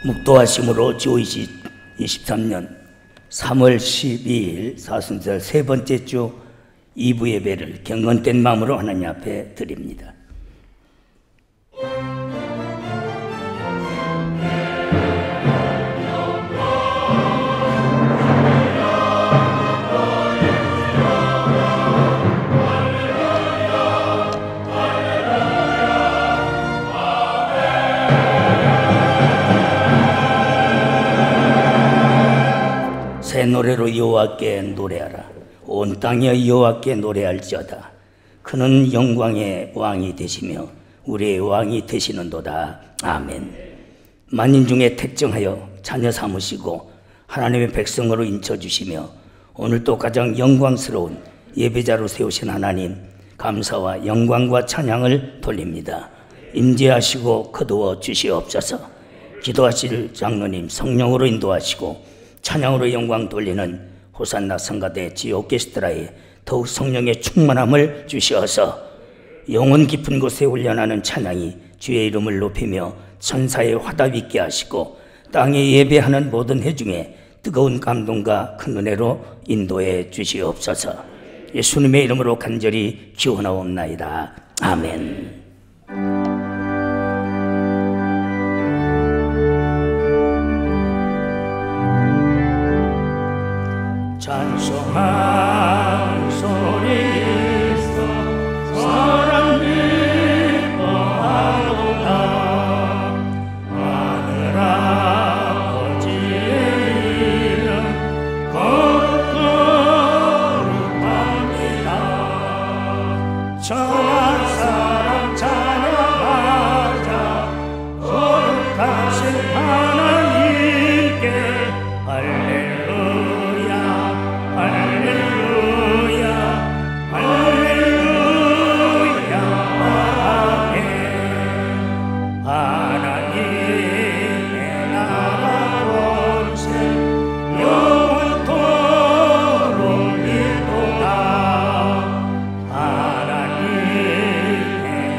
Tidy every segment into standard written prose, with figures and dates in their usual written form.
묵도하심으로 주23년 3월 12일 사순절 세 번째 주 2부 예배를 경건된 마음으로 하나님 앞에 드립니다. 새 노래로 여호와께 노래하라. 온 땅이 여호와께 노래할지어다. 그는 영광의 왕이 되시며 우리의 왕이 되시는도다. 아멘. 만인 중에 택정하여 자녀 삼으시고 하나님의 백성으로 인쳐주시며 오늘도 가장 영광스러운 예배자로 세우신 하나님, 감사와 영광과 찬양을 돌립니다. 임재하시고 거두어 주시옵소서. 기도하실 장로님 성령으로 인도하시고 찬양으로 영광 돌리는 호산나 성가대 지휘 오케스트라에 더욱 성령의 충만함을 주시어서 영혼 깊은 곳에 훈련하는 찬양이 주의 이름을 높이며 천사의 화답 있게 하시고 땅에 예배하는 모든 회중에 뜨거운 감동과 큰 은혜로 인도해 주시옵소서. 예수님의 이름으로 간절히 기원하옵나이다. 아멘. 찬송한 소리 있어 사랑 기뻐하도다. 하늘 아버지의 이름 거룩합니다. 천한 사람 찬양하자. 거룩하신 하나님께 할렐루야. 할렐루야, 할렐루야, 아멘. 하나님의 나라 권세 영원토록 있도다. 하나님의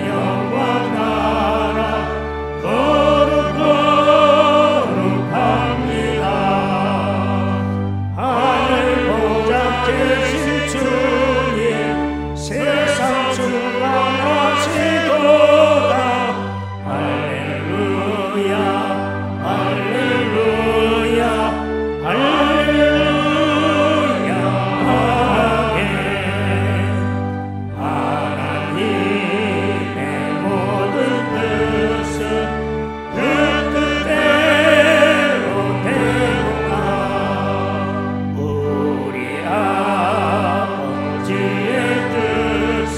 영원 나라 거룩합니다. 계신 주님 세상 주관하시도다. 할렐루야, 할렐루야, 할렐루야, 아멘. 하나님의 모든 뜻은 그 뜻대로 되도다. 우리 아버지의 뜻은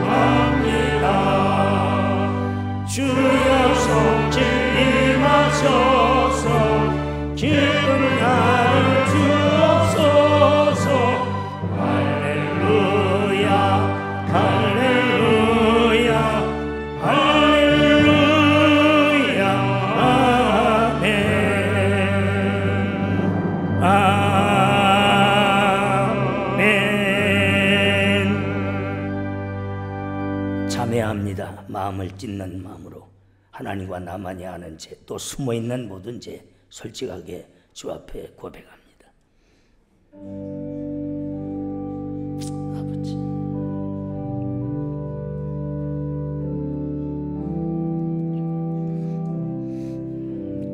거룩합니다. 주여 성지 임하소서. 기쁜 나를 주옵소서. 할렐루야, 할렐루야, 할렐루야, 아멘. 아멘. 참회합니다. 마음을 찢는 마음으로 하나님과 나만이 아는 죄, 또 숨어있는 모든 죄 솔직하게 주 앞에 고백합니다. 아버지,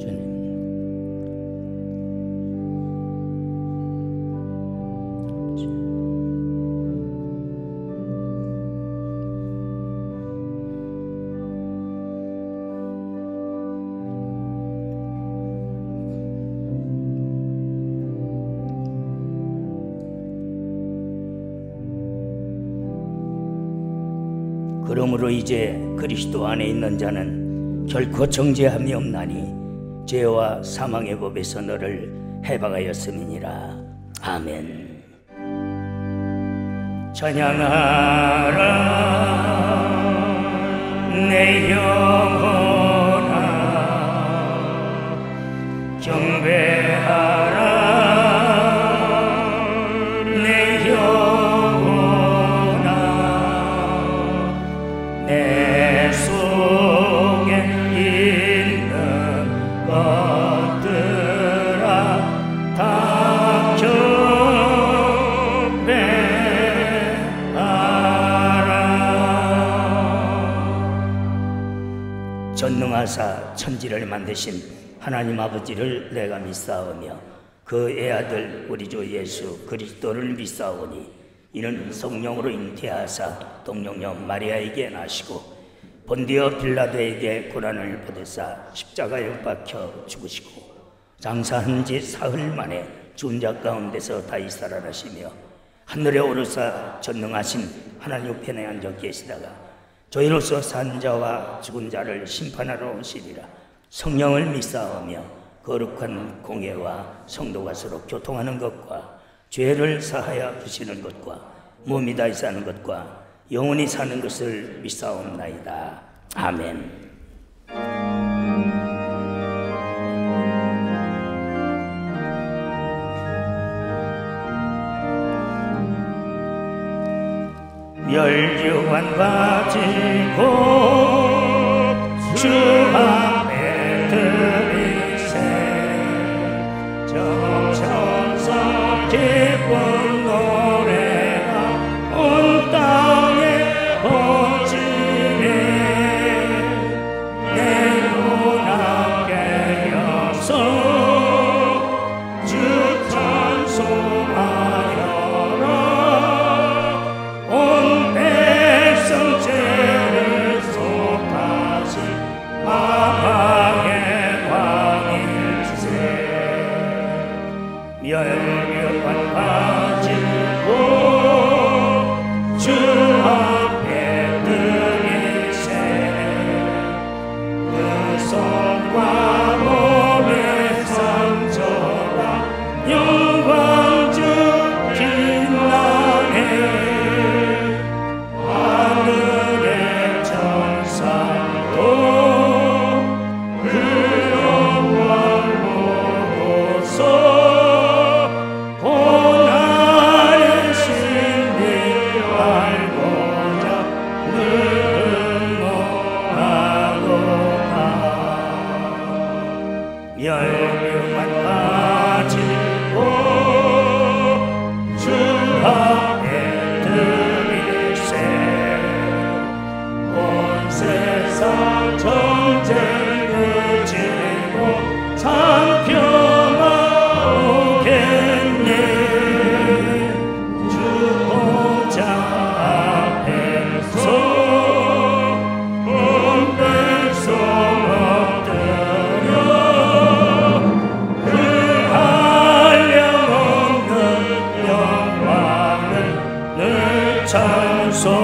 주님, 그러므로 이제 그리스도 안에 있는 자는 결코 정죄함이 없나니 죄와 사망의 법에서 너를 해방하였음이니라. 아멘. 찬양하라 내 영혼아, 경배하라 내 영혼아, 내 소망 전능하사 천지를 만드신 하나님 아버지를 내가 믿사오며 그 애아들 우리 주 예수 그리스도를 믿사오니 이는 성령으로 잉태하사 동정녀 마리아에게 나시고 본디오 빌라도에게 고난을 받으사 십자가에 못 박혀 죽으시고 장사한 지 사흘 만에 죽은 자 가운데서 다시 살아나시며 하늘에 오르사 전능하신 하나님 우편에 앉아 계시다가 저희로서 산 자와 죽은 자를 심판하러 오시리라. 성령을 믿사오며 거룩한 공예와 성도가 서로 교통하는 것과 죄를 사하여 주시는 것과 몸이 다시 사는 것과 영원히 사는 것을 믿사옵나이다. 아멘. 멸류관 가지고 주 앞에 들이세 정천사 기쁜 노래가 온 땅에 퍼지네 내 눈앞에 여서 주 찬송하여라 온 백성 죄를 속하신 마방의 왕일세 멸류관 가지고 주 앞에 들이세 그 손과 몸의 상처가 영광 주 빛나네 하늘의 천사도 그 영광 보고서 고난의 신비 알고자 늘 응원하도다 멸류관 가지고 주 앞에 들이세 온 세상 전쟁 그치고 참 평화 오겠네 주 보좌 앞에서 온 백성 엎드려 그 한량없는 영광을 늘 찬송하겠네.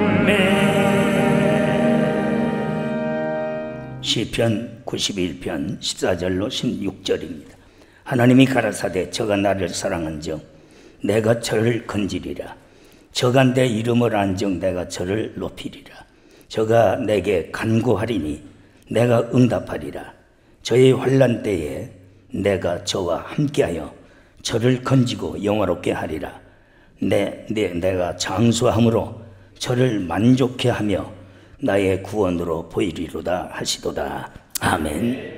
아멘. 시편 91편 14절로 16절입니다. 하나님이 가라사대 저가 나를 사랑한즉 내가 저를 건지리라. 저가 내 이름을 안즉 내가 저를 높이리라. 저가 내게 간구하리니 내가 응답하리라. 저의 환난 때에 내가 저와 함께하여 저를 건지고 영화롭게 하리라. 내가 장수함으로 저를 만족해 하며 나의 구원으로 보이리로다 하시도다. 아멘.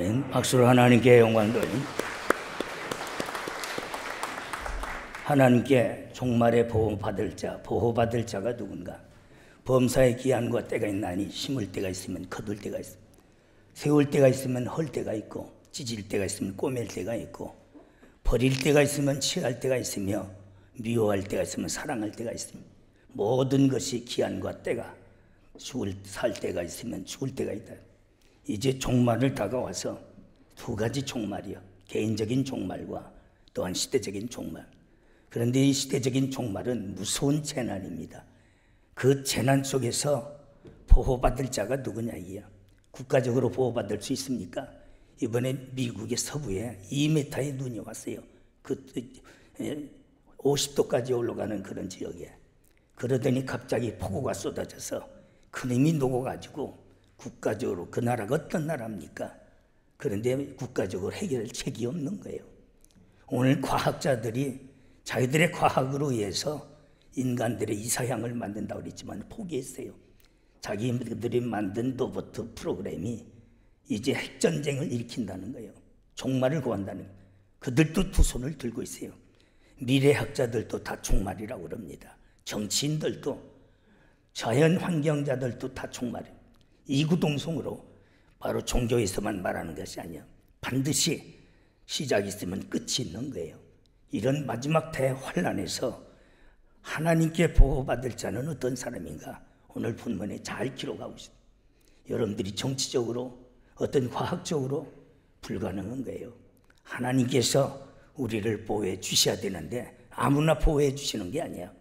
아멘. 박수로 하나님께 영광 돌림. 하나님께 종말에 보호받을 자가 누군가? 범사의 기한과 때가 있나니 심을 때가 있으면 거둘 때가 있습니다. 세울 때가 있으면 헐 때가 있고 찢을 때가 있으면 꼬맬 때가 있고 버릴 때가 있으면 취할 때가 있으며 미워할 때가 있으면 사랑할 때가 있습니다. 모든 것이 기한과 때가 살 때가 있으면 죽을 때가 있다. 이제 종말을 다가와서 두 가지 종말이요. 개인적인 종말과 또한 시대적인 종말. 그런데 이 시대적인 종말은 무서운 재난입니다. 그 재난 속에서 보호받을 자가 누구냐 이야. 국가적으로 보호받을 수 있습니까? 이번에 미국의 서부에 2m의 눈이 왔어요. 그 50도까지 올라가는 그런 지역에. 그러더니 갑자기 폭우가 쏟아져서 큰 힘이 녹아가지고 국가적으로 그 나라가 어떤 나라입니까? 그런데 국가적으로 해결할 책이 없는 거예요. 오늘 과학자들이 자기들의 과학으로 의해서 인간들의 이사향을 만든다고 그랬지만 포기했어요. 자기들이 만든 로봇 프로그램이 이제 핵전쟁을 일으킨다는 거예요. 종말을 구한다는 거예요. 그들도 두 손을 들고 있어요. 미래학자들도 다 종말이라고 그럽니다. 정치인들도 자연환경자들도 다 종말이에요. 이구동성으로 바로 종교에서만 말하는 것이 아니야. 반드시 시작이 있으면 끝이 있는 거예요. 이런 마지막 대환란에서 하나님께 보호받을 자는 어떤 사람인가? 오늘 본문에 잘 기록하고 있습니다. 여러분들이 정치적으로 어떤 과학적으로 불가능한 거예요. 하나님께서 우리를 보호해 주셔야 되는데 아무나 보호해 주시는 게 아니야.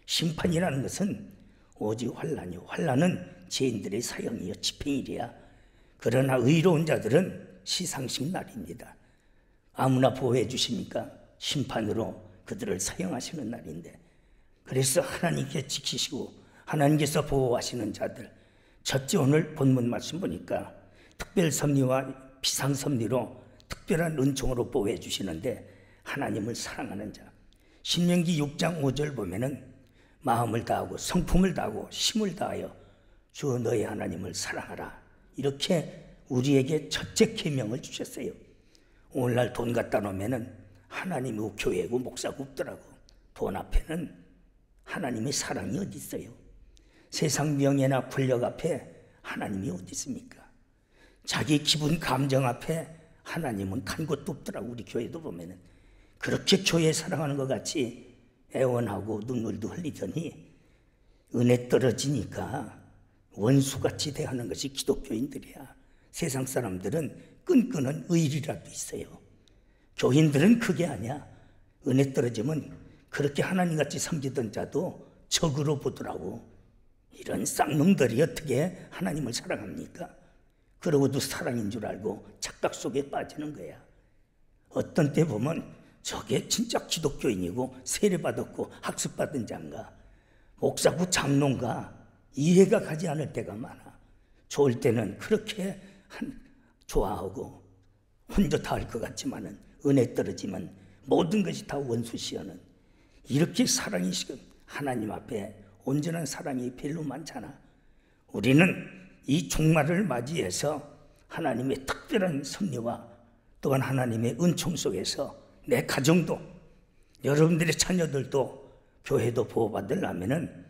심판이라는 것은 오직 환란이요. 환란은 죄인들의 사형이요 집행일이야. 그러나 의로운 자들은 시상식 날입니다. 아무나 보호해 주십니까? 심판으로 그들을 사형하시는 날인데, 그래서 하나님께 지키시고 하나님께서 보호하시는 자들, 첫째 오늘 본문 말씀 보니까 특별섭리와 비상섭리로 특별한 은총으로 보호해 주시는데 하나님을 사랑하는 자. 신명기 6장 5절 보면은 마음을 다하고 성품을 다하고 힘을 다하여 주 너의 하나님을 사랑하라. 이렇게 우리에게 첫째 계명을 주셨어요. 오늘날 돈 갖다 놓으면은 하나님이 교회고 목사가 없더라고. 돈 앞에는 하나님의 사랑이 어디 있어요? 세상 명예나 권력 앞에 하나님이 어디 있습니까? 자기 기분 감정 앞에 하나님은 간 것도 없더라고. 우리 교회도 보면은 그렇게 교회 사랑하는 것 같이 애원하고 눈물도 흘리더니 은혜 떨어지니까 원수같이 대하는 것이 기독교인들이야. 세상 사람들은 끈끈한 의리라도 있어요. 교인들은 그게 아니야. 은혜 떨어지면 그렇게 하나님같이 섬기던 자도 적으로 보더라고. 이런 쌍놈들이 어떻게 하나님을 사랑합니까? 그러고도 사랑인 줄 알고 착각 속에 빠지는 거야. 어떤 때 보면 저게 진짜 기독교인이고 세례받았고 학습받은 자인가, 목사고 장로인가 이해가 가지 않을 때가 많아. 좋을 때는 그렇게 좋아하고 혼자 다 할 것 같지만은 은혜 떨어지면 모든 것이 다 원수시하는, 이렇게 사랑이 하나님 앞에 온전한 사랑이 별로 많잖아. 우리는 이 종말을 맞이해서 하나님의 특별한 섭리와 또한 하나님의 은총 속에서 내 가정도 여러분들의 자녀들도 교회도 보호받으려면은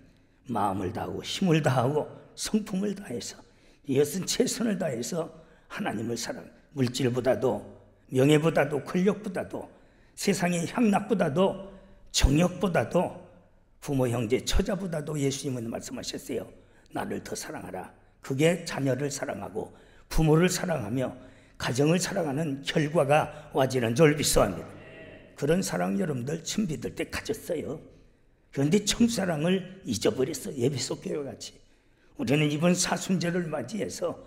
마음을 다하고 힘을 다하고 성품을 다해서 이것은 최선을 다해서 하나님을 사랑, 물질보다도 명예보다도 권력보다도 세상의 향락보다도 정욕보다도 부모 형제 처자보다도 예수님은 말씀하셨어요. 나를 더 사랑하라. 그게 자녀를 사랑하고 부모를 사랑하며 가정을 사랑하는 결과가 와지는 줄 믿사옵니다. 그런 사랑 여러분들 처음 믿을 때 가졌어요. 그런데 첫사랑을 잊어버렸어. 에베소 교회같이. 우리는 이번 사순절을 맞이해서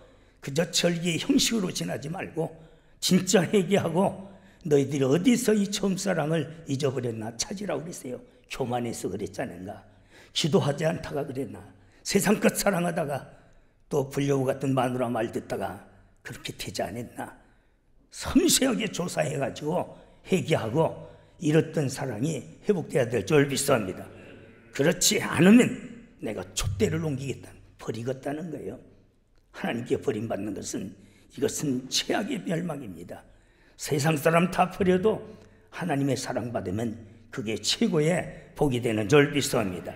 그저 절기의 형식으로 지나지 말고 진짜 회개하고 너희들이 어디서 이 처음사랑을 잊어버렸나 찾으라고 그랬어요. 교만해서 그랬잖아요. 기도하지 않다가 그랬나, 세상 것 사랑하다가 또 불려우 같은 마누라 말 듣다가 그렇게 되지 않았나. 섬세하게 조사해가지고 회개하고 잃었던 사랑이 회복돼야 될 줄 믿습니다. 그렇지 않으면 내가 촛대를 옮기겠다, 버리겠다는 거예요. 하나님께 버림받는 것은 이것은 최악의 멸망입니다. 세상 사람 다 버려도 하나님의 사랑받으면 그게 최고의 복이 되는 줄 믿습니다.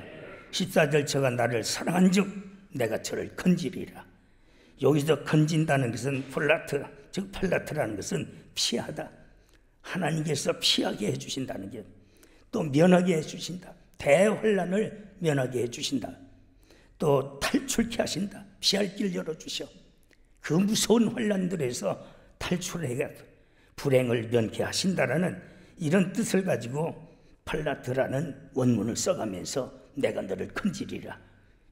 14절 저가 나를 사랑한 즉 내가 저를 건지리라. 여기서 건진다는 것은 플라트, 즉 플라트라는 것은 피하다. 하나님께서 피하게 해주신다는 게, 또 면하게 해주신다. 대환란을 면하게 해주신다. 또 탈출케 하신다. 피할 길 열어주셔. 그 무서운 환란들에서 탈출해 불행을 면케 하신다라는 이런 뜻을 가지고 팔라트라는 원문을 써가면서 내가 너를 건지리라.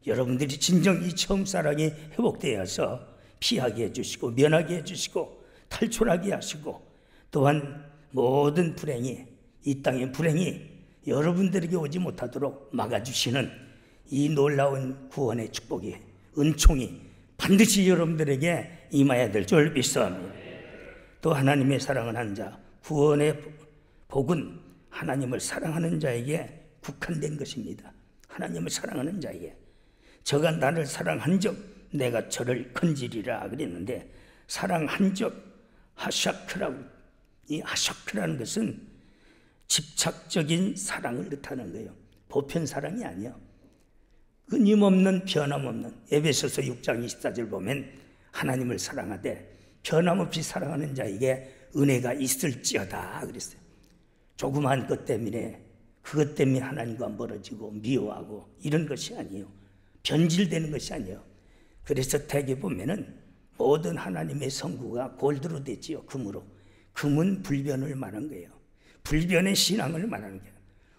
여러분들이 진정 이 처음 사랑이 회복되어서 피하게 해주시고 면하게 해주시고 탈출하게 하시고, 또한 모든 불행이, 이 땅의 불행이 여러분들에게 오지 못하도록 막아주시는 이 놀라운 구원의 축복이, 은총이 반드시 여러분들에게 임해야 될 줄 믿습니다. 또 하나님의 사랑하는 자, 구원의 복은 하나님을 사랑하는 자에게 국한된 것입니다. 하나님을 사랑하는 자에게. 저가 나를 사랑한 적 내가 저를 건지리라 그랬는데, 사랑한 적 하샤크라고, 이 하샤크라는 것은 집착적인 사랑을 뜻하는 거예요. 보편 사랑이 아니야. 끊임없는 변함없는, 에베소서 6장 24절 보면 하나님을 사랑하되 변함없이 사랑하는 자에게 은혜가 있을지어다 그랬어요. 조그마한 것 때문에, 그것 때문에 하나님과 멀어지고 미워하고 이런 것이 아니에요. 변질되는 것이 아니에요. 그래서 대개 보면은 모든 하나님의 성구가 골드로 됐지요. 금으로. 금은 불변을 말한 거예요. 불변의 신앙을 말하는 거예요.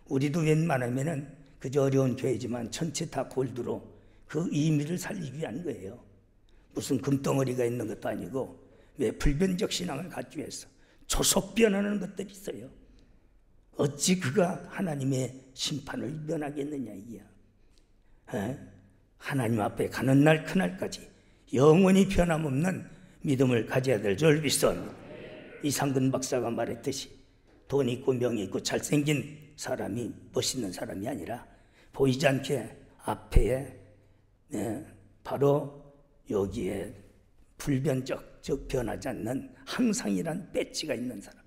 우리도 웬만하면은 그저 어려운 교회지만 전체 다 골드로 그 의미를 살리기 위한 거예요. 무슨 금덩어리가 있는 것도 아니고, 왜 불변적 신앙을 갖기 위해서 조속변하는 것들이 있어요. 어찌 그가 하나님의 심판을 면하겠느냐 이야. 하나님 앞에 가는 날 그날까지 영원히 변함없는 믿음을 가져야 될 줄 믿습니다. 이상근 박사가 말했듯이 돈 있고 명예 있고 잘생긴 사람이 멋있는 사람이 아니라 보이지 않게 앞에 바로 여기에 불변적, 즉 변하지 않는 항상이란 배지가 있는 사람.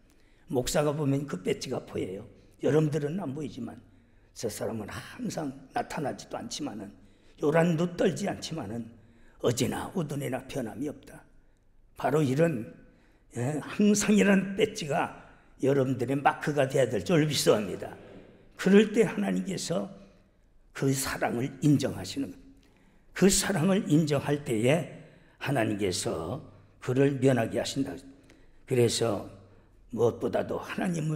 목사가 보면 그 배지가 보여요. 여러분들은 안 보이지만 저 사람은 항상 나타나지도 않지만은, 요란도 떨지 않지만은 어제나 오늘이나 변함이 없다. 바로 이런 항상이란 배지가 여러분들의 마크가 되어야 될 줄 믿습니다. 그럴 때 하나님께서 그 사랑을 인정하시는 것. 그 사랑을 인정할 때에 하나님께서 그를 면하게 하신다. 그래서 무엇보다도 하나님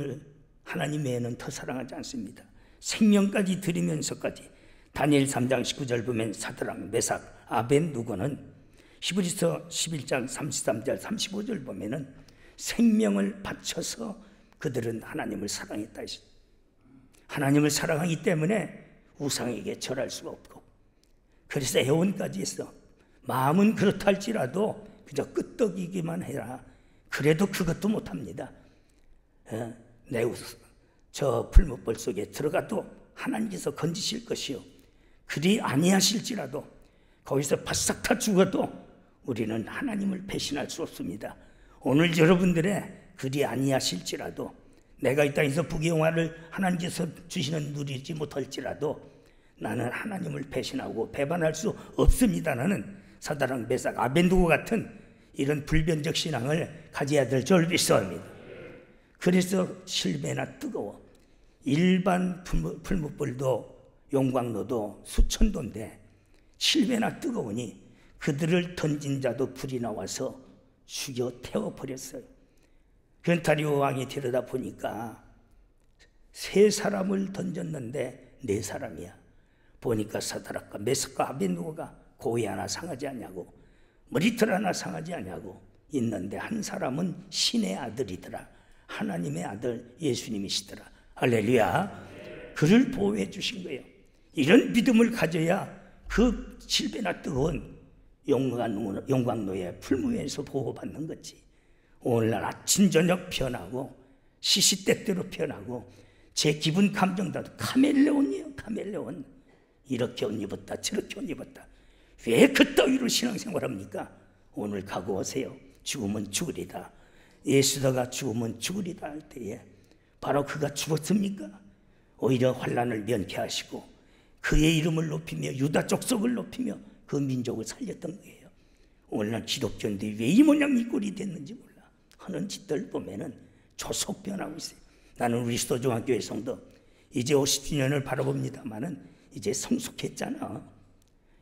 외에는 더 사랑하지 않습니다. 생명까지 드리면서까지. 다니엘 3장 19절 보면 사드락, 메삭, 아벤누고는 히브리서 11장 33절 35절 보면은 생명을 바쳐서 그들은 하나님을 사랑했다 했습니다. 하나님을 사랑하기 때문에 우상에게 절할 수가 없고, 그래서 애원까지 했어. 마음은 그렇다 할지라도 그저 끄떡이기만 해라. 그래도 그것도 못합니다. 저 풀무벌 속에 들어가도 하나님께서 건지실 것이요, 그리 아니하실지라도 거기서 바싹 다 죽어도 우리는 하나님을 배신할 수 없습니다. 오늘 여러분들의 그리 아니하실지라도, 내가 이 땅에서 부귀영화를 하나님께서 주시는 누리지 못할지라도 나는 하나님을 배신하고 배반할 수 없습니다라는 사드락, 메삭, 아벤누고 같은 이런 불변적 신앙을 가져야 될 줄 믿습니다. 그래서 7배나 뜨거워. 일반 풀무불도 용광로도 수천도인데 7배나 뜨거우니 그들을 던진 자도 불이 나와서 죽여 태워버렸어요. 변타리오 왕이 들여다 보니까 3사람을 던졌는데 4사람이야. 보니까 사드락과 메삭과 아벤누고가 고이 하나 상하지 않냐고, 머리털 하나 상하지 않냐고 있는데 한 사람은 신의 아들이더라. 하나님의 아들 예수님이시더라. 할렐루야. 그를 보호해 주신 거예요. 이런 믿음을 가져야 그 7배나 뜨거운 용광로의 풀무에서 보호받는 거지. 오늘날 아침 저녁 변하고 시시때때로 변하고 제 기분 감정도 카멜레온이에요. 카멜레온. 이렇게 옷 입었다 저렇게 옷 입었다. 왜 그 따위로 신앙생활합니까? 오늘 각오하세요. 죽으면 죽으리다. 예수다가 죽으면 죽으리다 할 때에 바로 그가 죽었습니까? 오히려 환난을 면케하시고 그의 이름을 높이며 유다 족속을 높이며 그 민족을 살렸던 거예요. 오늘날 기독교인들이 왜 이 모양 이 꼴이 됐는지 몰라 하는 짓들 보면은 조속 변하고 있어요. 나는 우리 수도중학교의 성도 이제 50주년을 바라봅니다마는 이제 성숙했잖아.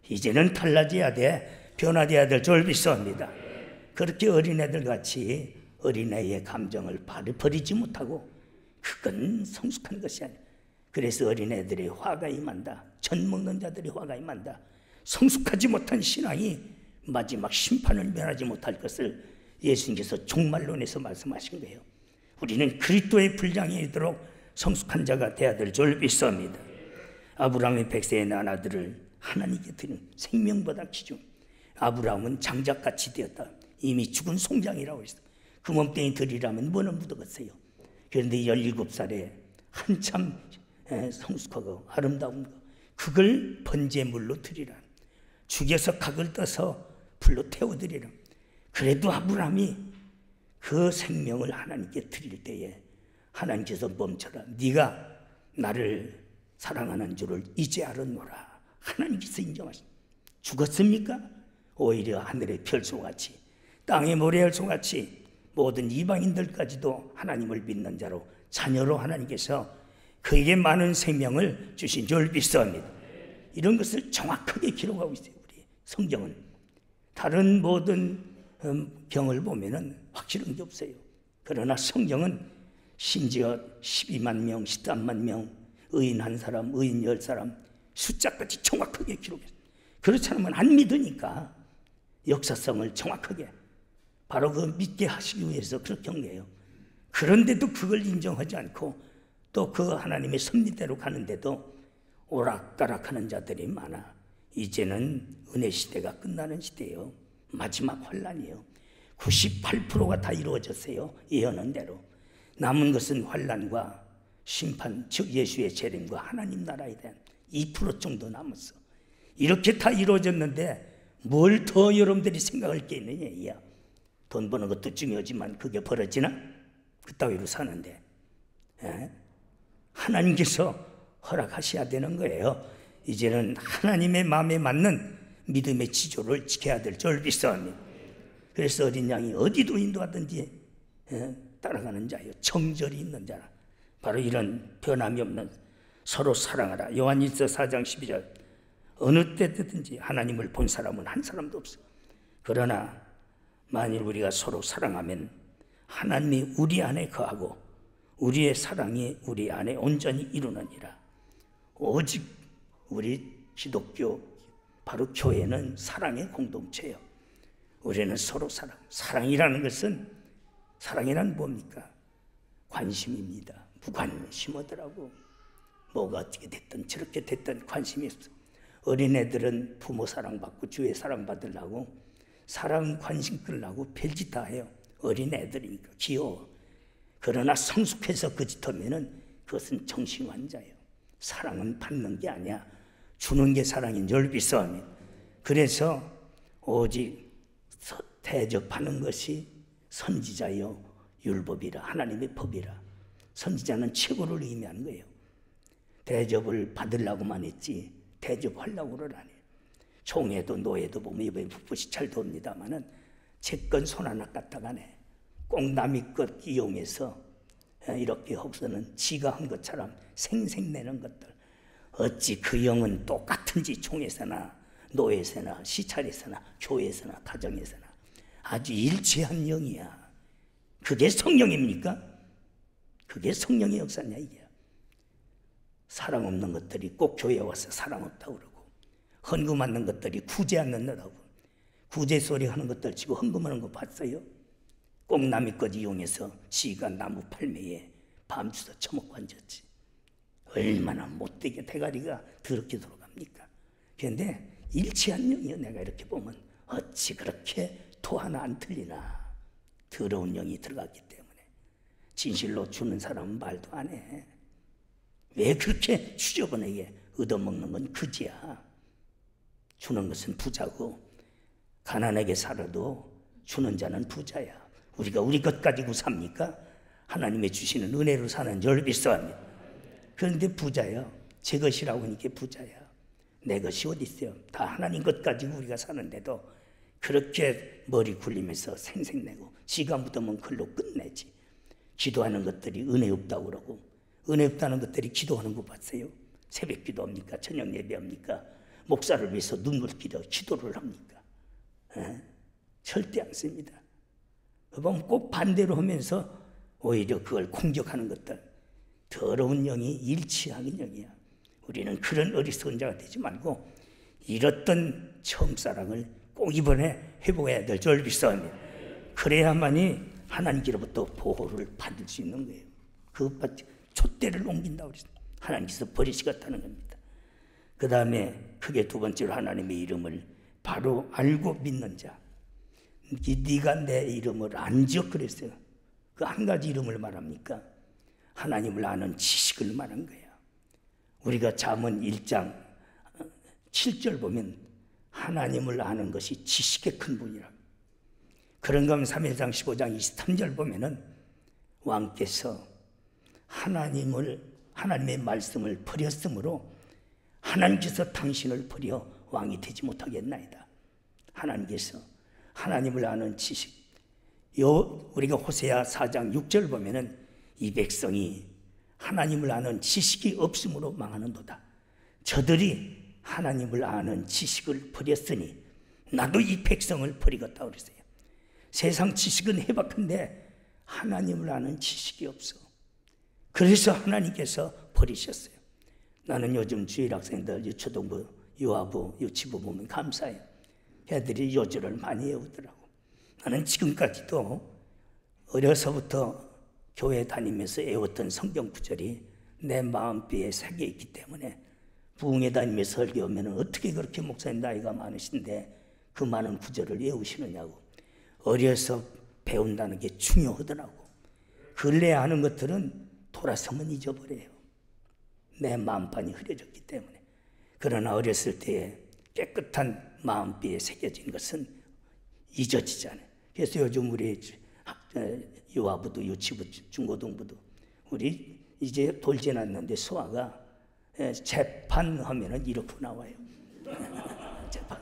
이제는 달라져야 돼. 변화돼야 될 줄 믿습니다. 그렇게 어린애들 같이 어린애의 감정을 버리지 못하고 그건 성숙한 것이 아니야. 그래서 어린애들의 화가 임한다. 젖 먹는 자들의 화가 임한다. 성숙하지 못한 신앙이 마지막 심판을 면하지 못할 것을 예수님께서 종말론에서 말씀하신 거예요. 우리는 그리스도의 분량에 이르도록 성숙한 자가 되어야 될 줄 믿습니다. 아브라함의 백세의 난 아들을 하나님께 드린 생명보다 귀중. 아브라함은 장작같이 되었다. 이미 죽은 송장이라고 했어요. 그 몸뚱이 들이라면 뭐는 묻어갔어요. 그런데 17살에 한참 성숙하고 아름다운 거 그걸 번제물로 드리라. 죽여서 각을 떠서 불로 태워드리라. 그래도 아브라함이 그 생명을 하나님께 드릴 때에 하나님께서 멈춰라. 네가 나를 사랑하는 줄을 이제 알았노라. 하나님께서 인정하십니다. 죽었습니까? 오히려 하늘의 별소같이 땅의 모래알소같이 모든 이방인들까지도 하나님을 믿는 자로 자녀로 하나님께서 그에게 많은 생명을 주신 줄 믿습니다. 이런 것을 정확하게 기록하고 있어요. 우리 성경은 다른 모든 경을 보면은 확실한 게 없어요. 그러나 성경은 심지어 12만 명, 13만 명, 의인 한 사람, 의인 10사람 숫자까지 정확하게 기록했어요. 그렇지 않으면 안 믿으니까 역사성을 정확하게 바로 그 믿게 하시기 위해서 그렇게 한 거예요. 그런데도 그걸 인정하지 않고 또 그 하나님의 섭리대로 가는데도 오락가락하는 자들이 많아. 이제는 은혜 시대가 끝나는 시대예요. 마지막 환란이에요. 98%가 다 이루어졌어요. 예언한 대로. 남은 것은 환란과 심판, 즉 예수의 재림과 하나님 나라에 대한 2% 정도 남았어. 이렇게 다 이루어졌는데 뭘 더 여러분들이 생각할 게 있느냐 이야. 돈 버는 것도 중요하지만 그게 벌어지나? 그따위로 사는데 하나님께서 허락하셔야 되는 거예요. 이제는 하나님의 마음에 맞는 믿음의 지조를 지켜야 될 줄 믿습니다. 그래서 어린 양이 어디도 인도하든지 따라가는 자요, 정절이 있는 자라. 바로 이런 변함이 없는 서로 사랑하라. 요한일서 4장 12절. 어느 때든지 하나님을 본 사람은 한 사람도 없어. 그러나 만일 우리가 서로 사랑하면 하나님이 우리 안에 거하고 우리의 사랑이 우리 안에 온전히 이루느니라. 오직 우리 기독교 바로 교회는 사랑의 공동체예요. 우리는 서로 사랑이라는 것은 사랑이란 뭡니까? 관심입니다. 무관심하더라고. 뭐가 어떻게 됐든 저렇게 됐든 관심이 없어. 어린애들은 부모 사랑받고 주의 사랑받으려고 사랑 관심 끌려고 별짓 다 해요. 어린애들이니까 귀여워. 그러나 성숙해서 그 짓 하면은 그것은 정신환자예요. 사랑은 받는 게 아니야. 주는 게 사랑인 줄 믿습니다. 그래서 오직 대접하는 것이 선지자요 율법이라, 하나님의 법이라. 선지자는 최고를 의미하는 거예요. 대접을 받으려고만 했지 대접하려고를 안 해요. 총회도 노예도 보면 이번에 풋풋이 잘 돕니다마는 제 건 손 하나 갖다가네 꼭 남의 것 이용해서 이렇게 없어는 지가 한 것처럼 생색내는 것들. 어찌 그 영은 똑같은지 총회에서나 노예에서나 시찰에서나 교회에서나 가정에서나 아주 일치한 영이야. 그게 성령입니까? 그게 성령의 역사냐 이게. 사랑 없는 것들이 꼭 교회에 와서 사랑 없다고 그러고 헌금 받는 것들이 구제 안 넣는다고 구제 소리 하는 것들 치고 헌금하는 거 봤어요? 꼭 남의 것 이용해서 지가 나무 팔매에 밤주도 처먹고 앉았지. 얼마나 못되게 대가리가 더럽게 돌아갑니까? 그런데 일치한 영이요. 내가 이렇게 보면 어찌 그렇게 토 하나 안 틀리나. 더러운 영이 들어갔기 때문에 진실로 주는 사람은 말도 안 해. 왜 그렇게 주저번에게 얻어먹는 건 그지야. 주는 것은 부자고 가난하게 살아도 주는 자는 부자야. 우리가 우리 것 가지고 삽니까? 하나님의 주시는 은혜로 사는 줄 믿사옵니다. 그런데 부자야. 제 것이라고 하니까 부자야. 내 것이 어디 있어요? 다 하나님 것 가지고 우리가 사는데도 그렇게 머리 굴리면서 생색내고 지가 묻으면 글로 끝내지. 기도하는 것들이 은혜 없다고 그러고, 은혜 없다는 것들이 기도하는 거 봤어요? 새벽 기도합니까? 저녁 예배합니까? 목사를 위해서 눈물 기도를 합니까? 절대 안 씁니다. 그럼 꼭 반대로 하면서 오히려 그걸 공격하는 것들, 더러운 영이 일치하는 영이야. 우리는 그런 어리석은 자가 되지 말고 잃었던 처음사랑을 꼭 이번에 회복해야 될 줄 믿사옵니다. 그래야만이 하나님께로부터 보호를 받을 수 있는 거예요. 그것과 촛대를 옮긴다고 그랬습니다. 하나님께서 버리시겠다는 겁니다. 그 다음에 크게 두 번째로 하나님의 이름을 바로 알고 믿는 자. 네가 내 이름을 안 지어 그랬어요. 그 한 가지 이름을 말합니까? 하나님을 아는 지식을 말한 거야. 우리가 잠언 1장 7절 보면 하나님을 아는 것이 지식의 큰 분이라. 그런가 하면 3회장 15장 23절 보면은 왕께서 하나님의 말씀을 버렸으므로 하나님께서 당신을 버려 왕이 되지 못하겠나이다. 하나님께서 하나님을 아는 지식. 우리가 호세아 4장 6절 보면은 이 백성이 하나님을 아는 지식이 없음으로 망하는도다. 저들이 하나님을 아는 지식을 버렸으니 나도 이 백성을 버리겠다 그랬어요. 세상 지식은 해박한데 하나님을 아는 지식이 없어. 그래서 하나님께서 버리셨어요. 나는 요즘 주일 학생들 유초등부, 유아부, 유치부 보면 감사해요. 애들이 요절을 많이 외우더라고. 나는 지금까지도 어려서부터 교회 다니면서 외웠던 성경 구절이 내 마음뼈에 새겨 있기 때문에 부흥회 다니면서 설교하면 어떻게 그렇게 목사님 나이가 많으신데 그 많은 구절을 외우시느냐고. 어려서 배운다는 게 중요하더라고. 근래에 하는 것들은 돌아서면 잊어버려요. 내 마음판이 흐려졌기 때문에. 그러나 어렸을 때에 깨끗한 마음뼈에 새겨진 것은 잊어지잖아요. 그래서 요즘 우리 유아부도 유치부 중고등부도 우리 이제 돌 지났는데 수아가 재판하면은 이렇게 나와요. 재판.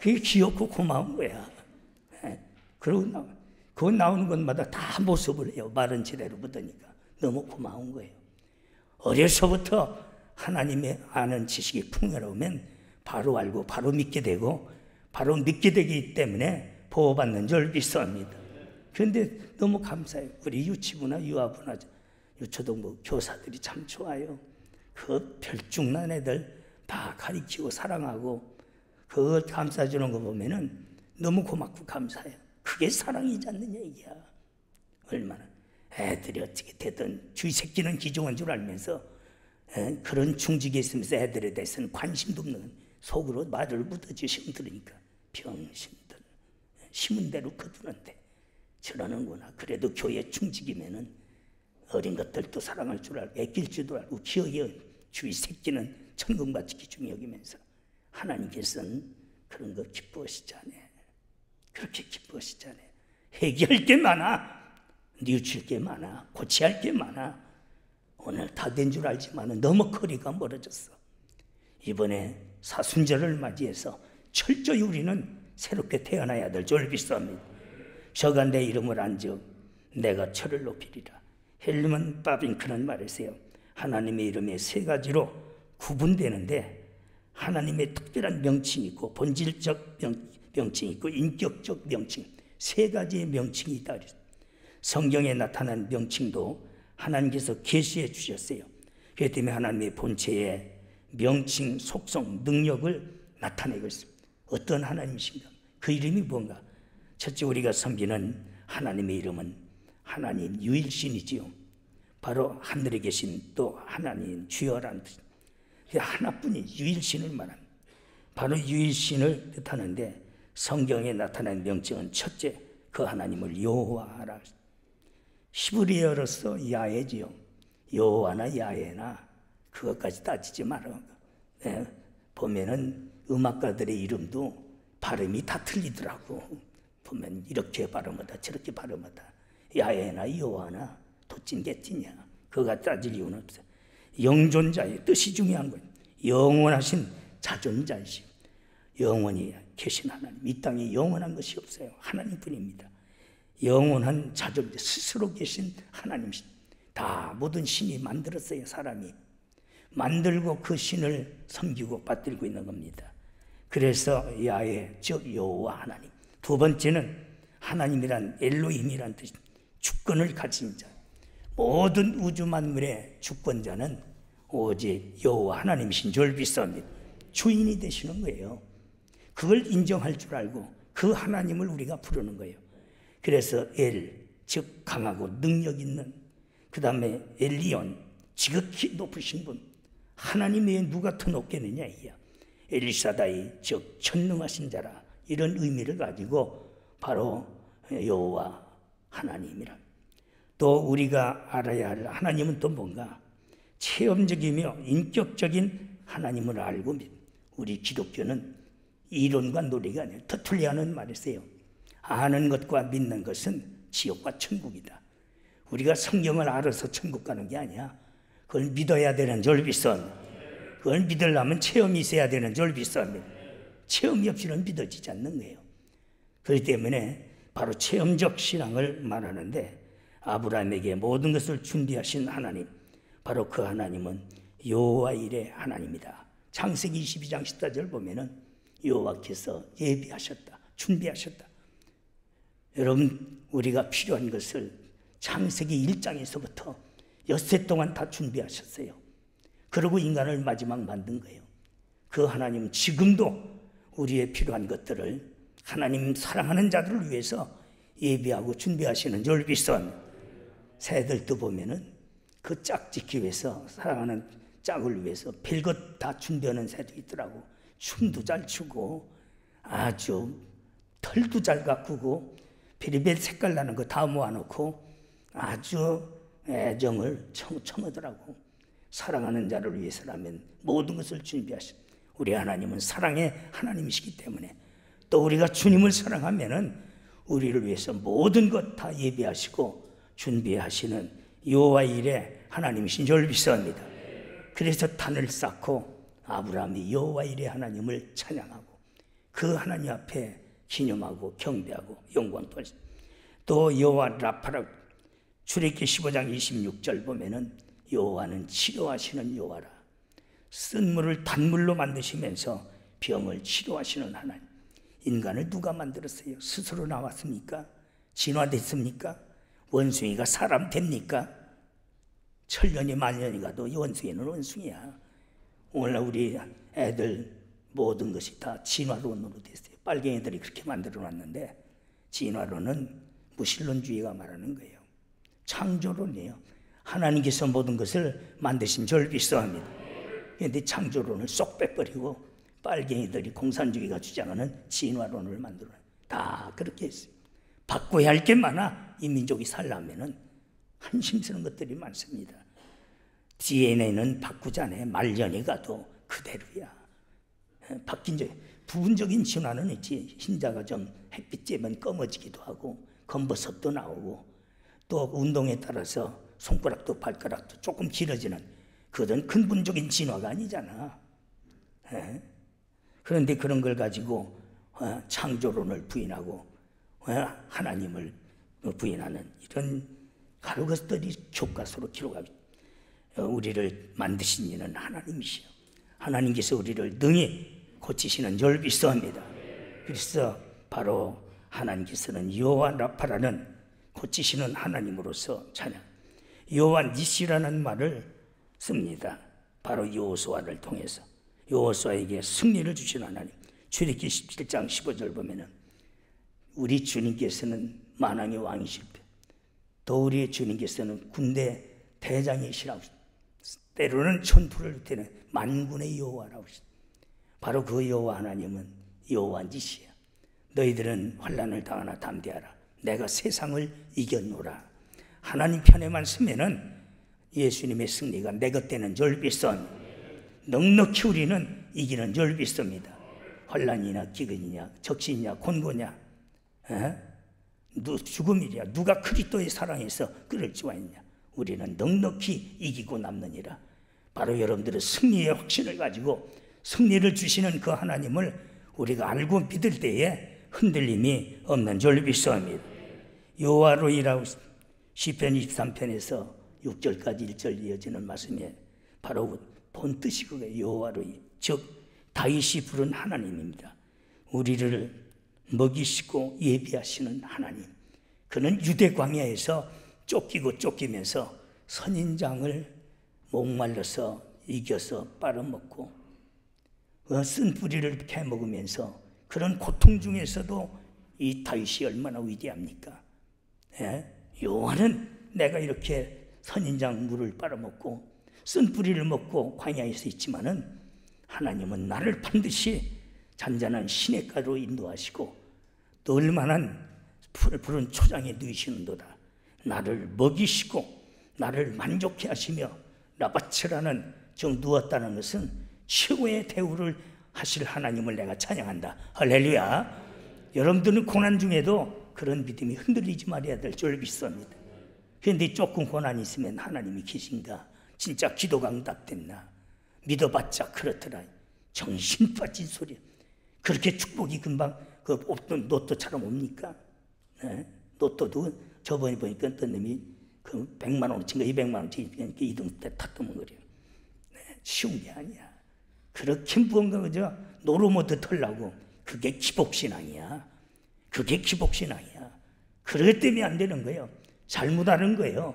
그게 귀엽고 고마운 거야. 그러고 그거 나오는 것마다 다 모습을 해요. 말은 제대로 묻으니까 너무 고마운 거예요. 어려서부터 하나님의 아는 지식이 풍요로우면 바로 알고 바로 믿게 되고 바로 믿게 되기 때문에 보호받는 줄 믿습니다. 그런데 너무 감사해요. 우리 유치부나 유아부나 유초등부 교사들이 참 좋아요. 그 별중난 애들 다 가르치고 사랑하고 그거 감싸주는 거 보면은 너무 고맙고 감사해요. 그게 사랑이지 않느냐 이게야. 얼마나 애들이 어떻게 되든 주의 새끼는 기종한 줄 알면서 그런 중직에 있으면서 애들에 대해서는 관심도 없는 속으로 말을 묻어주시면 들으니까 병신들 심은 대로 거두는데 저러는구나. 그래도 교회 중직이면은 어린 것들도 사랑할 줄 알고 애낄 줄도 알고 기어이 주의 새끼는 천금같이 귀중히 여기면서 하나님께서는 그런 거 기뻐하시지 않아요. 그렇게 기뻐하시지 않아요. 회개할 게 많아. 뉘우칠 게 많아. 고치할 게 많아. 오늘 다 된 줄 알지만 너무 거리가 멀어졌어. 이번에 사순절을 맞이해서 철저히 우리는 새롭게 태어나야 될 줄 믿습니다. 저가 내 이름을 안즉 내가 철을 높이리라. 헬리먼 바빙크는 말했어요. 하나님의 이름이 세 가지로 구분되는데 하나님의 특별한 명칭이 있고 본질적 명칭이 있고 인격적 명칭, 세 가지의 명칭이 있다. 성경에 나타난 명칭도 하나님께서 계시해 주셨어요. 그렇기 때문에 하나님의 본체의 명칭, 속성, 능력을 나타내고 있습니다. 어떤 하나님이신가? 그 이름이 뭔가? 첫째, 우리가 섬기는 하나님의 이름은 하나님 유일신이지요. 바로 하늘에 계신 또 하나님 주여라는 뜻. 하나뿐인 유일신을 말합니다. 바로 유일신을 뜻하는데 성경에 나타난 명칭은 첫째, 그 하나님을 여호와라. 히브리어로서 야훼지요. 여호와나 야훼나 그것까지 따지지 말아. 보면은 음악가들의 이름도 발음이 다 틀리더라고. 보면 이렇게 발음하다 저렇게 발음하다, 야에나 여호와나 도찐 개찐이야. 그가 따질 이유는 없어. 영존자의 뜻이 중요한 거예요. 영원하신 자존자이시오. 영원히 계신 하나님, 이 땅에 영원한 것이 없어요. 하나님뿐입니다. 영원한 자존자, 스스로 계신 하나님이신. 다 모든 신이 만들었어요. 사람이 만들고 그 신을 섬기고 받들고 있는 겁니다. 그래서 야훼, 즉 여호와 하나님. 두 번째는 하나님이란 엘로힘이란 뜻, 주권을 가진 자. 모든 우주 만물의 주권자는 오직 여호와 하나님이신 줄 믿습니다. 주인이 되시는 거예요. 그걸 인정할 줄 알고 그 하나님을 우리가 부르는 거예요. 그래서 엘, 즉 강하고 능력 있는, 그 다음에 엘리온, 지극히 높으신 분, 하나님 외에 누가 더 높겠느냐 이야. 엘리사다이, 즉 전능하신 자라, 이런 의미를 가지고 바로 여호와 하나님이라. 또 우리가 알아야 할 하나님은 또 뭔가 체험적이며 인격적인 하나님을 알고, 우리 기독교는 이론과 논리가 아니라 터툴리아는 말했어요. 아는 것과 믿는 것은 지옥과 천국이다. 우리가 성경을 알아서 천국 가는 게 아니야. 그걸 믿어야 되는 줄 믿습니다. 그걸 믿으려면 체험이 있어야 되는 줄 믿습니다. 체험이 없이는 믿어지지 않는 거예요. 그렇기 때문에 바로 체험적 신앙을 말하는데, 아브라함에게 모든 것을 준비하신 하나님, 바로 그 하나님은 여호와 일의 하나님이다. 창세기 22장 14절 보면은 여호와께서 예비하셨다, 준비하셨다. 여러분, 우리가 필요한 것을 창세기 1장에서부터 엿새 동안 다 준비하셨어요. 그리고 인간을 마지막 만든 거예요. 그 하나님은 지금도 우리의 필요한 것들을 하나님 사랑하는 자들을 위해서 예비하고 준비하시는 줄 믿습니다. 새들도 보면은 그 짝 지키기 위해서, 사랑하는 짝을 위해서 별것 다 준비하는 새도 있더라고. 춤도 잘 추고 아주 털도 잘 가꾸고 별의별 색깔 나는 거 다 모아놓고 아주 애정을 청하더라고. 사랑하는 자를 위해서라면 모든 것을 준비하신 우리 하나님은 사랑의 하나님이시기 때문에, 또 우리가 주님을 사랑하면은 우리를 위해서 모든 것 다 예비하시고 준비하시는 여호와 일의 하나님이신 줄 믿습니다. 그래서 단을 쌓고 아브라함이 여호와 일의 하나님을 찬양하고 그 하나님 앞에 기념하고 경배하고 영광 돌리고, 또 여호와 라파라, 출애굽기 15장 26절 보면은 여호와는 치료하시는 여호와라. 쓴 물을 단물로 만드시면서 병을 치료하시는 하나님. 인간을 누가 만들었어요? 스스로 나왔습니까? 진화됐습니까? 원숭이가 사람 됩니까? 천년이 만년이 가도 원숭이는 원숭이야. 오늘날 우리 애들 모든 것이 다 진화론으로 됐어요. 빨갱이들이 그렇게 만들어 놨는데, 진화론은 무신론주의가 말하는 거예요. 창조론이에요. 하나님께서 모든 것을 만드신 줄 믿습니다. 그런데 창조론을 쏙 빼버리고 빨갱이들이 공산주의가 주장하는 진화론을 만들어, 다 그렇게 했어요. 바꿔야 할 게 많아. 이 민족이 살려면은 한심스러운 것들이 많습니다. DNA는 바꾸자네. 말년이 가도 그대로야. 바뀐 적, 부분적인 진화는 있지. 흰자가 좀 햇빛 쬐면 검어지기도 하고 검버섯도 나오고, 또 운동에 따라서 손가락도 발가락도 조금 길어지는, 그건 근본적인 진화가 아니잖아. 그런데 그런 걸 가지고 창조론을 부인하고 하나님을 부인하는 이런 가루 것들이 교과서로 기록하고, 우리를 만드신 이는 하나님이시여. 하나님께서 우리를 능히 고치시는 줄 믿습니다. 그래서 바로 하나님께서는 여호와 라파라는 고치시는 하나님으로서 찬양, 여호와 니시라는 말을 씁니다. 바로 여호수아를 통해서 여호수아에게 승리를 주신 하나님. 출애굽기 17장 15절 보면은 우리 주님께서는 만왕의 왕이실 때, 또 우리의 주님께서는 군대 대장이시라고, 때로는 천투를 때는 만군의 여호와라고 하시죠. 바로 그 여호와 하나님은 여호와 니시야. 너희들은 환난을 당하나 담대하라. 내가 세상을 이겼노라. 하나님 편에만 서면은 예수님의 승리가 내 것 되는 줄 믿습니다. 넉넉히 우리는 이기는 줄 믿습니다. 환난이나 기근이냐 적신이냐 곤고냐 죽음이랴. 누가 그리스도의 사랑에서 끊을 수가 있냐. 우리는 넉넉히 이기고 남느니라. 바로 여러분들의 승리의 확신을 가지고 승리를 주시는 그 하나님을 우리가 알고 믿을 때에 흔들림이 없는 줄 믿사옵니다. 여호와로이라고 시편 23편에서 6절까지 1절 이어지는 말씀에 바로 본 뜻이 그게 여호와로이, 즉 다윗이 부른 하나님입니다. 우리를 먹이시고 예비하시는 하나님. 그는 유대 광야에서 쫓기면서 선인장을 목말라서 이겨서 빨아먹고 쓴 뿌리를 캐먹으면서 그런 고통 중에서도 이 다윗이 얼마나 위대합니까? 여호와는 내가 이렇게 선인장 물을 빨아먹고 쓴 뿌리를 먹고 광야에서 있지만은 하나님은 나를 반드시 잔잔한 시냇가로 인도하시고 또 얼마나 푸른 초장에 누이시는도다. 나를 먹이시고 나를 만족해 하시며 라바츠라는 정 누웠다는 것은 최고의 대우를 하실 하나님을 내가 찬양한다. 할렐루야. 여러분들은 고난 중에도 그런 믿음이 흔들리지 말아야 될 줄 믿습니다. 그런데 조금 고난이 있으면 하나님이 계신가? 진짜 기도가 응답됐나? 믿어봤자 그렇더라. 정신 빠진 소리. 그렇게 축복이 금방 그 없던 로또처럼 옵니까? 로또도 저번에 보니까 어떤 놈이 그 100만 원어치인가 200만 원어치 이등 때 탔더만 그래요. 쉬운 게 아니야. 그렇게 무언가 그저 노르모드 털라고 그게 기복신앙이야. 그게 기복신앙이야. 그러기 때문에 안 되는 거예요. 잘못 아는 거예요.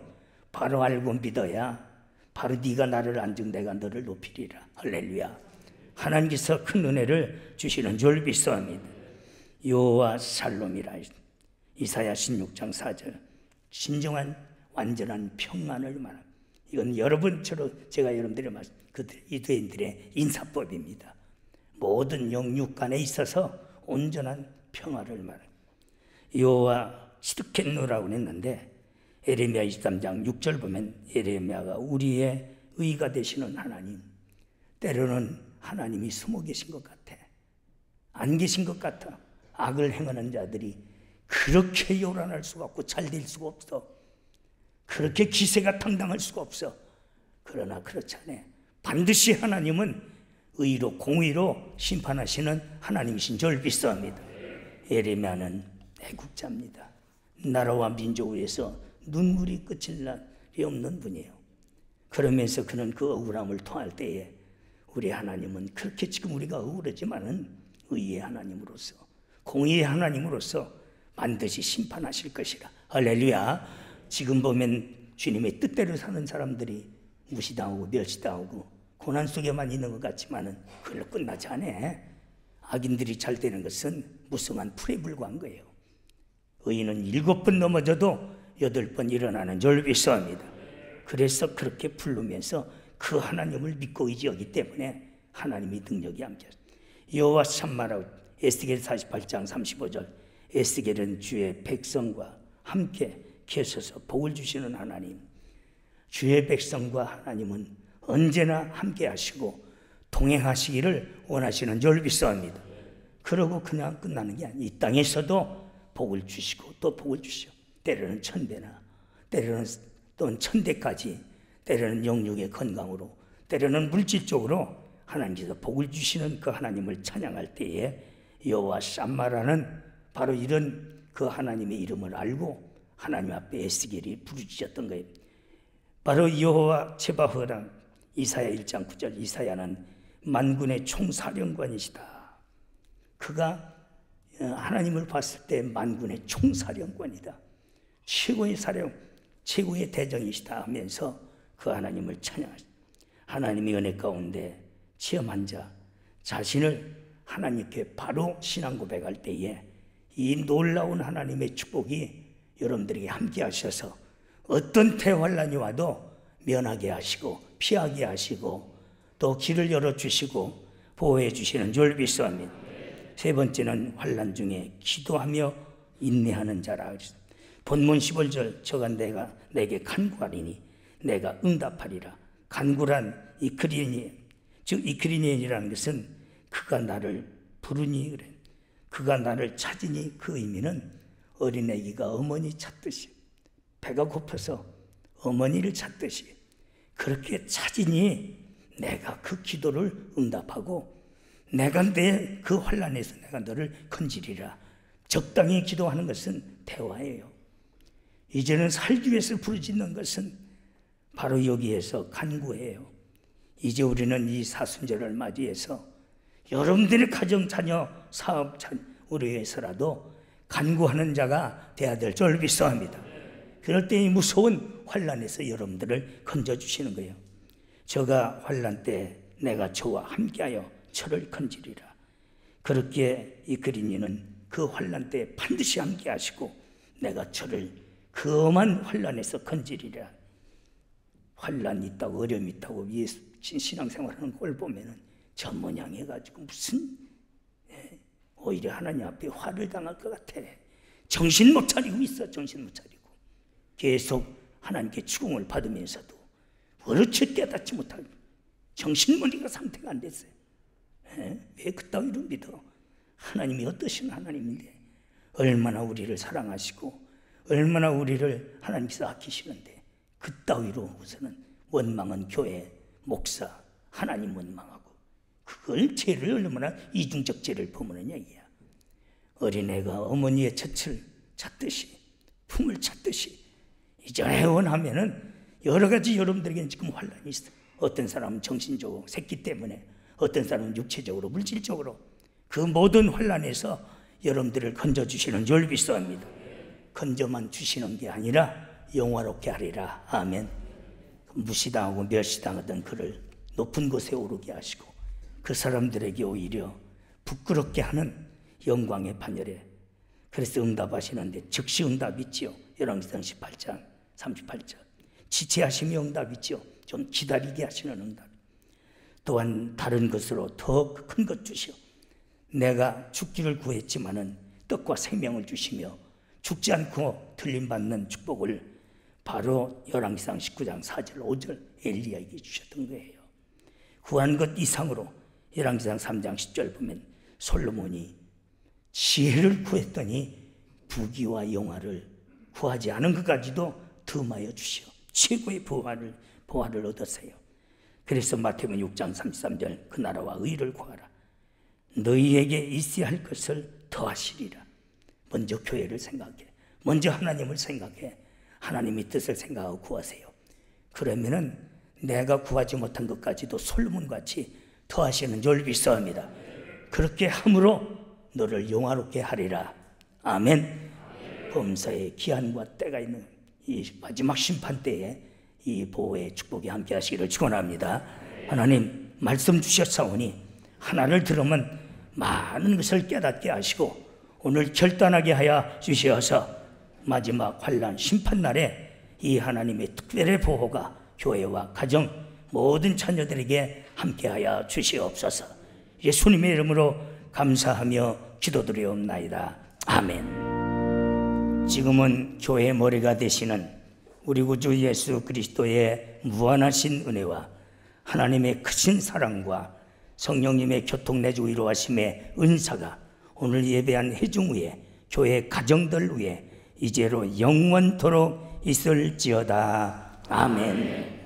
바로 알고 믿어야 바로 네가 나를 안증 내가 너를 높이리라. 할렐루야. 하나님께서 큰 은혜를 주시는 줄 믿사옵니다. 여호와 샬롬이라. 이사야 16장 4절. 진정한 완전한 평안을 말합니다. 이건 여러분처럼 제가 여러분들의 말씀, 유대인들의 인사법입니다. 모든 영육 간에 있어서 온전한 평화를 말합니다. 여호와 시드켄누라고 했는데 에레미야 23장 6절 보면 에레미야가 우리의 의가 되시는 하나님. 때로는 하나님이 숨어 계신 것 같아. 안 계신 것 같아. 악을 행하는 자들이 그렇게 요란할 수가 없고 잘 될 수가 없어. 그렇게 기세가 당당할 수가 없어. 그러나 그렇지 않아. 반드시 하나님은 의로 공의로 심판하시는 하나님이신 줄 믿사옵니다. 에레미야는 애국자입니다. 나라와 민족 위에서 눈물이 끝일 날이 없는 분이에요. 그러면서 그는 그 억울함을 토할 때에 우리 하나님은 그렇게 지금 우리가 억울하지만은 의의 하나님으로서 공의의 하나님으로서 반드시 심판하실 것이라. 할렐루야. 지금 보면 주님의 뜻대로 사는 사람들이 무시당하고 멸시당하고 고난 속에만 있는 것 같지만은 그걸로 끝나지 않아. 악인들이 잘 되는 것은 무성한 풀에 불과한 거예요. 의인은 7번 넘어져도 8번 일어나는 줄 믿사옵니다. 그래서 그렇게 부르면서 그 하나님을 믿고 의지하기 때문에 하나님의 능력이 함께하십니다. 여호와 참말하고 에스겔 48장 35절. 에스겔은 주의 백성과 함께 계셔서 복을 주시는 하나님. 주의 백성과 하나님은 언제나 함께 하시고 동행하시기를 원하시는 줄 믿사옵니다. 그러고 그냥 끝나는 게 아니에요. 이 땅에서도 복을 주시고 또 복을 주시오. 때로는 1000배나, 때로는 또 1000대까지, 때로는 영육의 건강으로, 때로는 물질적으로 하나님께서 복을 주시는 그 하나님을 찬양할 때에 여호와 샴마라는 바로 이런 그 하나님의 이름을 알고 하나님 앞에 에스겔이 부르짖었던 거예요. 바로 여호와 츠바오랑 이사야 1장 9절. 이사야는 만군의 총사령관이시다. 그가 하나님을 봤을 때 만군의 총사령관이다. 최고의 사령, 최고의 대정이시다 하면서 그 하나님을 찬양하시다. 하나님의 은혜 가운데 체험한 자 자신을 하나님께 바로 신앙 고백할 때에 이 놀라운 하나님의 축복이 여러분들에게 함께 하셔서 어떤 대환란이 와도 면하게 하시고 피하게 하시고 또 길을 열어주시고 보호해 주시는 줄 믿사옵니다. 세 번째는 환란 중에 기도하며 인내하는 자라. 본문 15절. 저가 내게 간구하리니 내가 응답하리라. 간구란 이크리니, 즉 이크리니이라는 것은 그가 나를 부르니 그래. 그가 나를 찾으니 그 의미는 어린애기가 어머니 찾듯이, 배가 고파서 어머니를 찾듯이 그렇게 찾으니 내가 그 기도를 응답하고 내가 내 그 환난에서 내가 너를 건지리라. 적당히 기도하는 것은 대화예요. 이제는 살기 위해서 부르짖는 것은 바로 여기에서 간구해요. 이제 우리는 이 사순절을 맞이해서 여러분들의 가정, 자녀, 사업, 우리 위해서라도 간구하는 자가 되어야 될 줄 믿사옵니다. 그럴 때 이 무서운 환난에서 여러분들을 건져주시는 거예요. 저가 환난 때 내가 저와 함께하여 저를 건지리라. 그렇게 이 그린이는 그 환난 때 반드시 함께하시고 내가 저를 그 엄한 환난에서 건지리라. 환난이 있다고 어려움이 있다고 신앙생활하는 걸 보면은 저 모양해가지고 무슨 오히려 하나님 앞에 화를 당할 것 같아. 정신 못 차리고 있어. 정신 못 차리고 계속 하나님께 추궁을 받으면서도 어르치 깨닫지 못하고 정신머리가 상태가 안 됐어요. 왜 그따위로 믿어? 하나님이 어떠신 하나님인데 얼마나 우리를 사랑하시고 얼마나 우리를 하나님께서 아끼시는데 그따위로 우선은 원망은 교회, 목사, 하나님 원망하고 그걸 죄를 얼마나 이중적 죄를 범하느냐 이야. 어린애가 어머니의 젖을 찾듯이 품을 찾듯이 이제 애원하면은 여러 가지 여러분들에게는 지금 환란이 있어. 어떤 사람은 정신적으로 새끼 때문에, 어떤 사람은 육체적으로, 물질적으로 그 모든 환란에서 여러분들을 건져주시는 줄 믿사옵니다. 건져만 주시는 게 아니라 영화롭게 하리라. 아멘. 무시당하고 멸시당하던 그를 높은 곳에 오르게 하시고 그 사람들에게 오히려 부끄럽게 하는 영광의 반열에 그래서 응답하시는데 즉시 응답 있지요. 열왕기상 18장 38절 지체하시며 응답 있지요. 좀 기다리게 하시는 응답. 또한 다른 것으로 더 큰 것 주시오. 내가 죽기를 구했지만은 떡과 생명을 주시며 죽지 않고 들림받는 축복을 바로 열왕기상 19장 4절 5절 엘리야에게 주셨던 거예요. 구한 것 이상으로 열왕기상 3장 10절 보면 솔로몬이 지혜를 구했더니 부귀와 영화를 구하지 않은 것까지도 덤하여 주시오. 최고의 보화를 얻었어요. 그래서 마태복음 6장 33절 그 나라와 의를 구하라. 너희에게 있어야 할 것을 더하시리라. 먼저 교회를 생각해. 먼저 하나님을 생각해. 하나님의 뜻을 생각하고 구하세요. 그러면은 내가 구하지 못한 것까지도 솔로몬같이 더하시는 줄 믿사옵니다. 그렇게 함으로 너를 영화롭게 하리라. 아멘. 범사의 기한과 때가 있는 이 마지막 심판 때에 이 보호의 축복이 함께 하시기를 축원합니다. 하나님 말씀 주셨사오니 하나를 들으면 많은 것을 깨닫게 하시고 오늘 결단하게 하여 주시어서 마지막 환난 심판날에 이 하나님의 특별의 보호가 교회와 가정 모든 자녀들에게 함께하여 주시옵소서. 예수님의 이름으로 감사하며 기도드리옵나이다. 아멘. 지금은 교회의 머리가 되시는 우리 구주 예수 그리스도의 무한하신 은혜와 하나님의 크신 사랑과 성령님의 교통내주 위로하심의 은사가 오늘 예배한 회중 위에 교회 가정들 위에 이제로 영원토록 있을지어다. 아멘.